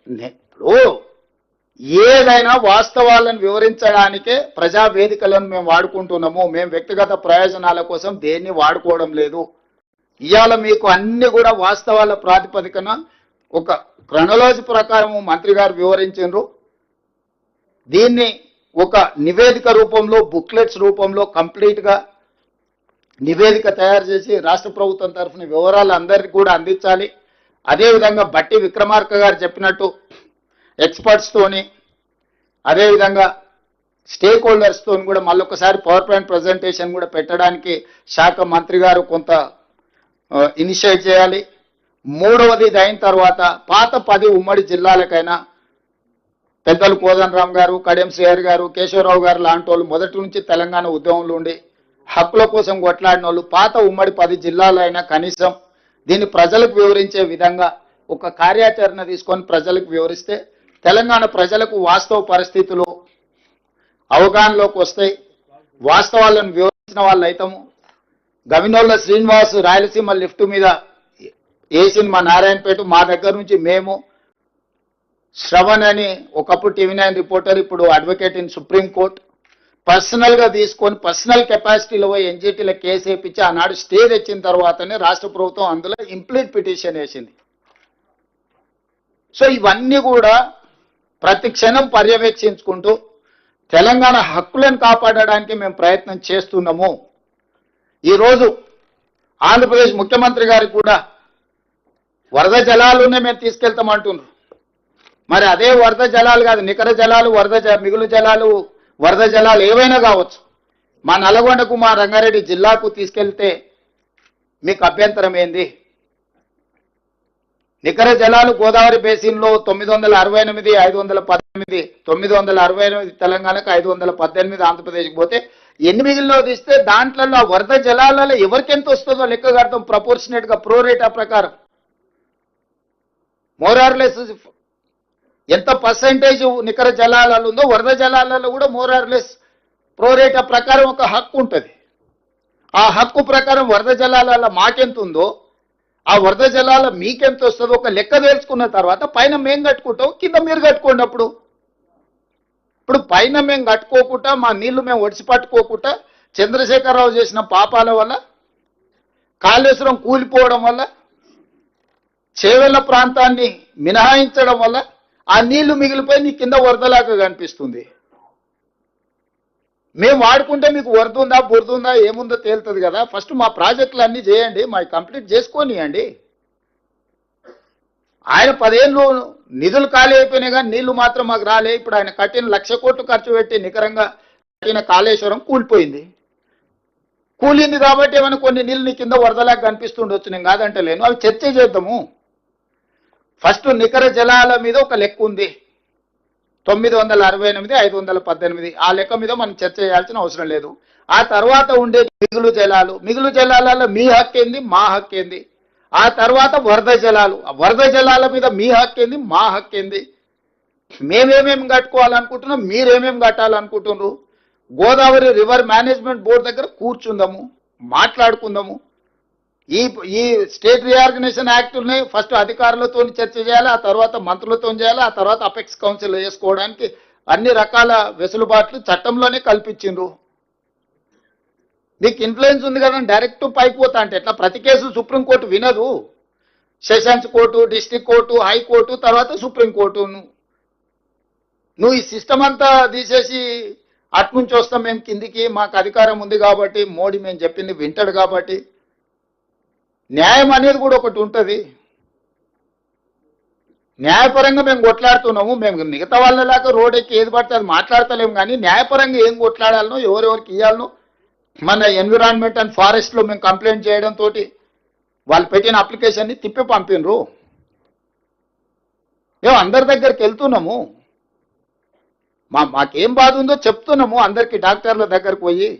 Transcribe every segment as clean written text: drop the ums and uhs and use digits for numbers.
ఇప్పుడు ఏదైనా వాస్తవాలను వివరించడానికే ప్రజా వేదికలను మేము వాడుకుంటున్నాము. మేము వ్యక్తిగత ప్రయోజనాల కోసం దేన్ని వాడుకోవడం లేదు. ఇవాళ మీకు అన్ని కూడా వాస్తవాల ప్రాతిపదికన ఒక క్రొనాలజీ ప్రకారం మంత్రి గారు వివరించారు. దీన్ని ఒక నివేదిక రూపంలో, బుక్లెట్స్ రూపంలో కంప్లీట్ గా నివేదిక తయారు చేసి రాష్ట్ర ప్రభుత్వం తరఫున వివరాలు అందరికీ కూడా అందించాలి. అదేవిధంగా బట్టి విక్రమార్క గారు చెప్పినట్టు ఎక్స్పర్ట్స్ తోని, అదేవిధంగా స్టేక్ హోల్డర్స్ తోని కూడా మళ్ళొకసారి పవర్ పాయింట్ ప్రజెంటేషన్ కూడా పెట్టడానికి శాఖ మంత్రి గారు కొంత ఇనిషియేట్ చేయాలి. మూడవది ఇది అయిన తర్వాత పాత 10 ఉమ్మడి జిల్లాలకైనా పెద్దలు కోదండరామ్ గారు, కడియం శ్రీహరి గారు, కేశవరావు గారు లాంటి వాళ్ళు మొదటి నుంచి తెలంగాణ ఉద్యమంలో ఉండి హక్కుల కోసం కొట్లాడిన వాళ్ళు పాత ఉమ్మడి 10 జిల్లాలైనా కనీసం దీన్ని ప్రజలకు వివరించే విధంగా ఒక కార్యాచరణ తీసుకొని ప్రజలకు వివరిస్తే తెలంగాణ ప్రజలకు వాస్తవ పరిస్థితులు అవగాహనలోకి వస్తాయి. వాస్తవాలను వివరించిన వాళ్ళు అయితాము. గవినోళ్ళ శ్రీనివాస్ రాయలసీమ లిఫ్ట్ మీద వేసిన మా నారాయణపేట, మా దగ్గర నుంచి మేము శ్రవణ్ అని ఒకప్పుడు టీవీ9 రిపోర్టర్, ఇప్పుడు advocate in supreme court, personal గా తీసుకొని పర్సనల్ కెపాసిటీలో ఎన్జిటీలో కేసు వేయించి ఆనాడు స్టే తెచ్చిన తర్వాతనే రాష్ట్ర ప్రభుత్వం అందులో ఇంప్లీట్ పిటిషన్ వేసింది. సో ఇవన్నీ కూడా ప్రతి క్షణం పర్యవేక్షించుకుంటూ తెలంగాణ హక్కులను కాపాడడానికి మేము ప్రయత్నం చేస్తున్నాము. ఈరోజు ఆంధ్రప్రదేశ్ ముఖ్యమంత్రి గారికి కూడా వరద జలాలునే మేము తీసుకెళ్తామంటున్నారు. మరి అదే వరద జలాలు కాదు, నికర జలాలు, మిగులు జలాలు, వరద జలాలు ఏవైనా కావచ్చు, మా నల్గొండకు, మా రంగారెడ్డి జిల్లాకు తీసుకెళ్తే మీకు అభ్యంతరం ఏంది? నికర జలాలు గోదావరి బేసిన్లో 968, 518, 968 తెలంగాణకు, 518 ఆంధ్రప్రదేశ్కి పోతే 8 తీస్తే దాంట్లో వరద జలాలలో ఎవరికి ఎంత వస్తుందో లెక్క కడతాం ప్రపోర్షనేట్ గా ప్రోరేటా ప్రకారం. మోరార్లెస్ ఎంత పర్సెంటేజ్ నికర జలాలలో ఉందో వరద జలాలలో కూడా మోరార్లెస్ ప్రోరేటా ప్రకారం ఒక హక్కు ఉంటుంది. ఆ హక్కు ప్రకారం వరద జలాలలో మాకెంత ఉందో ఆ వరద జలాల మీకెంత వస్తుందో ఒక లెక్క తెలుసుకున్న తర్వాత పైన మేము కట్టుకుంటాం, కింద మీరు కట్టుకున్నప్పుడు. ఇప్పుడు పైన మేము కట్టుకోకుండా, మా నీళ్లు మేము ఒడిసి పట్టుకోకుండా, చంద్రశేఖరరావు చేసిన పాపాల వల్ల, కాళేశ్వరం కూలిపోవడం వల్ల, చేవెళ్ల ప్రాంతాన్ని మినహాయించడం వల్ల ఆ నీళ్లు మిగిలిపోయి నీ కింద వరదలాగా కనిపిస్తుంది. మేము వాడుకుంటే మీకు వరద ఉందా, బురద ఉందా, ఏముందో తేలుతుంది కదా. ఫస్ట్ మా ప్రాజెక్టులు అన్నీ చేయండి, మా కంప్లీట్ చేసుకోనియండి. ఆయన 10 ఏళ్ళు నిధులు ఖాళీ అయిపోయినాయి కానీ నీళ్లు మాత్రం మాకు రాలే. ఇప్పుడు ఆయన కట్టిన 1,00,000 కోట్లు ఖర్చు పెట్టి నికరంగా కట్టిన కాళేశ్వరం కూలిపోయింది. కూలింది కాబట్టి ఏమైనా కొన్ని నీళ్ళు నీ కింద వరదలాగా కనిపిస్తుండొచ్చు, నేను కాదంటే లేను. అవి చర్చ చేద్దాము. ఫస్ట్ నికర జలాల మీద ఒక లెక్క ఉంది, 968, 518. ఆ లెక్క మీద మనం చర్చ చేయాల్సిన అవసరం లేదు. ఆ తర్వాత ఉండే మిగులు జలాలలో మీ హక్కు ఏంది, మా హక్కు ఏంది. ఆ తర్వాత వరద జలాల మీద మీ హక్కు ఏంది, మా హక్కు ఏంది. మేమేమేమి కట్టుకోవాలనుకుంటున్నాం, మీరేమేమి కట్టాలనుకుంటున్నారు. గోదావరి రివర్ మేనేజ్మెంట్ బోర్డు దగ్గర కూర్చుందాము, మాట్లాడుకుందాము. ఈ స్టేట్ రీఆర్గనైజేషన్ యాక్ట్ని ఫస్ట్ అధికారులతో చర్చ చేయాలి, ఆ తర్వాత మంత్రులతో చేయాలి, ఆ తర్వాత అపెక్స్ కౌన్సిల్ వేసుకోవడానికి అన్ని రకాల వెసులుబాట్లు చట్టంలోనే కల్పించిండ్రు. మీకు ఇన్ఫ్లుయెన్స్ ఉంది కదా, డైరెక్ట్ పైకి పోతా అంటే ఎట్లా? ప్రతి కేసు సుప్రీంకోర్టు వినదు. Sessions court, district court, high court, తర్వాత సుప్రీంకోర్టు. నువ్వు ఈ సిస్టమ్ అంతా తీసేసి అట్నుంచి వస్తాం మేము కిందికి, మాకు అధికారం ఉంది కాబట్టి, మోడీ మేము చెప్పింది వింటాడు కాబట్టి. న్యాయం అనేది కూడా ఒకటి ఉంటుంది. న్యాయపరంగా మేము కొట్లాడుతున్నాము. మేము మిగతా వాళ్ళలాగా రోడ్ ఎక్కి ఏది పడితే అది మాట్లాడతలేము, కానీ న్యాయపరంగా ఏం కొట్లాడాలనో, ఎవరెవరికి ఇవ్వాలనో మన ఎన్విరాన్మెంట్ అండ్ ఫారెస్ట్లో మేము కంప్లైంట్ చేయడంతో వాళ్ళు పెట్టిన అప్లికేషన్ని తిప్పి పంపినరు. మేము అందరి దగ్గరికి వెళ్తున్నాము, మాకేం బాధ ఉందో చెప్తున్నాము అందరికీ. డాక్టర్ల దగ్గరకు పోయి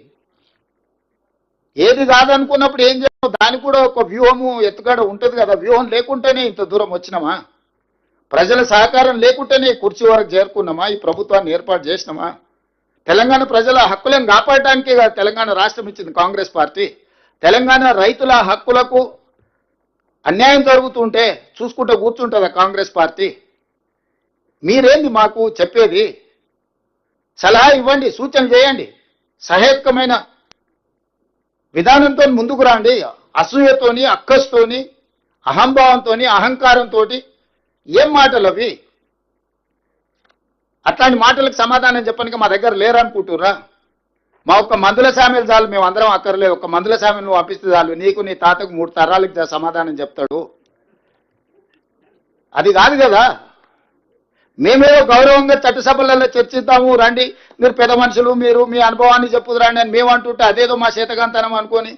ఏది కాదనుకున్నప్పుడు ఏం చేస్తాం, దానికి కూడా ఒక వ్యూహము ఎత్తుగడ ఉంటుంది కదా. వ్యూహం లేకుంటేనే ఇంత దూరం వచ్చినామా? ప్రజల సహకారం లేకుంటేనే కుర్చీ వరకు చేరుకున్నామా? ఈ ప్రభుత్వాన్ని ఏర్పాటు చేసినామా? తెలంగాణ ప్రజల హక్కులను కాపాడడానికే కదా తెలంగాణ రాష్ట్రం ఇచ్చింది కాంగ్రెస్ పార్టీ. తెలంగాణ రైతుల హక్కులకు అన్యాయం జరుగుతుంటే చూసుకుంటూ కూర్చుంటుందా కాంగ్రెస్ పార్టీ? మీరేంది మాకు చెప్పేది? సలహా ఇవ్వండి, సూచన చేయండి, సహేతుకమైన విధానంతో ముందుకు రండి. అసూయతోని, అక్కస్తోని, అహంభావంతోని, అహంకారంతో ఏం మాటలు అవి? అట్లాంటి మాటలకు సమాధానం చెప్పడానికి మా దగ్గర లేరనుకుంటుర్రా? మా ఒక్క మందుల సామెలు చాలు, మేము అందరం అక్కర్లేదు. ఒక మందుల సామెలు నువ్వు పంపిస్తే చాలు, నీకు నీ తాతకు 3 తరాలకు సమాధానం చెప్తాడు. అది కాదు కదా. మేమేదో గౌరవంగా చట్టసభలలో చర్చిద్దాము, రండి మీరు పెద్ద మనుషులు, మీరు మీ అనుభవాన్ని చెప్పుదురండి అని మేము అంటుంటే అదేదో మా చేతగాంతనం అనుకొని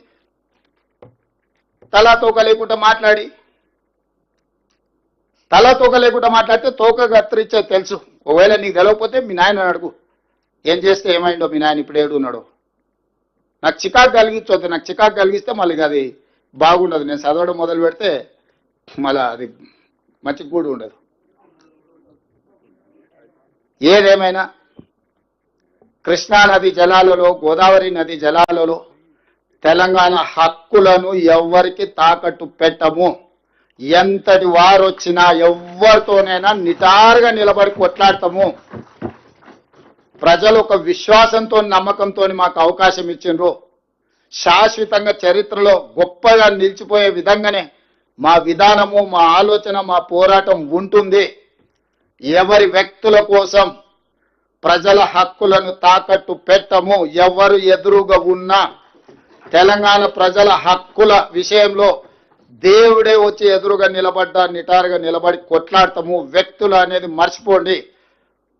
తలా తోక లేకుండా మాట్లాడితే తోక కత్తిరించే తెలుసు. ఒకవేళ నీకు తెలియకపోతే మీ నాయన అడుగు, ఏం చేస్తే ఏమైందో మీ నాయన ఇప్పుడు ఏడున్నాడో. నాకు చికాకు కలిగించొద్దు. నాకు చికాకు కలిగిస్తే మళ్ళీ అది బాగుండదు. నేను చదవడం మొదలు పెడితే మళ్ళీ అది మంచిగా కూడా ఉండదు. ఏదేమైనా కృష్ణా నది జలాలలో, గోదావరి నది జలాలలో తెలంగాణ హక్కులను ఎవ్వరికి తాకట్టు పెట్టము. ఎంతటి వారు వచ్చినా ఎవరితోనైనా నిటారుగా నిలబడి కొట్లాడతాము. ప్రజలు ఒక విశ్వాసంతో, నమ్మకంతో మాకు అవకాశం ఇచ్చిండ్రు. శాశ్వతంగా చరిత్రలో గొప్పగా నిలిచిపోయే విధంగానే మా విధానము, మా ఆలోచన, మా పోరాటం ఉంటుంది. ఎవరి వ్యక్తుల కోసం ప్రజల హక్కులను తాకట్టు పెట్టము. ఎవరు ఎదురుగా ఉన్నా తెలంగాణ ప్రజల హక్కుల విషయంలో దేవుడే వచ్చి ఎదురుగా నిలబడ్డా నిటారుగా నిలబడి కొట్లాడతాము. వ్యక్తులు అనేది మర్చిపోండి.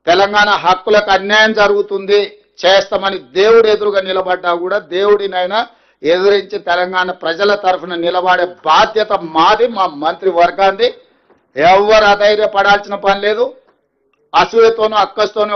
తెలంగాణ హక్కులకు అన్యాయం జరుగుతుంది చేస్తామని దేవుడు ఎదురుగా నిలబడ్డా కూడా దేవుడినైనా ఎదురించి తెలంగాణ ప్రజల తరఫున నిలబడే బాధ్యత మాది, మా మంత్రి వర్గాంది. ఎవరు అధైర్యపడాల్సిన పని లేదు. అసూయతోనూ అక్కస్తోనూ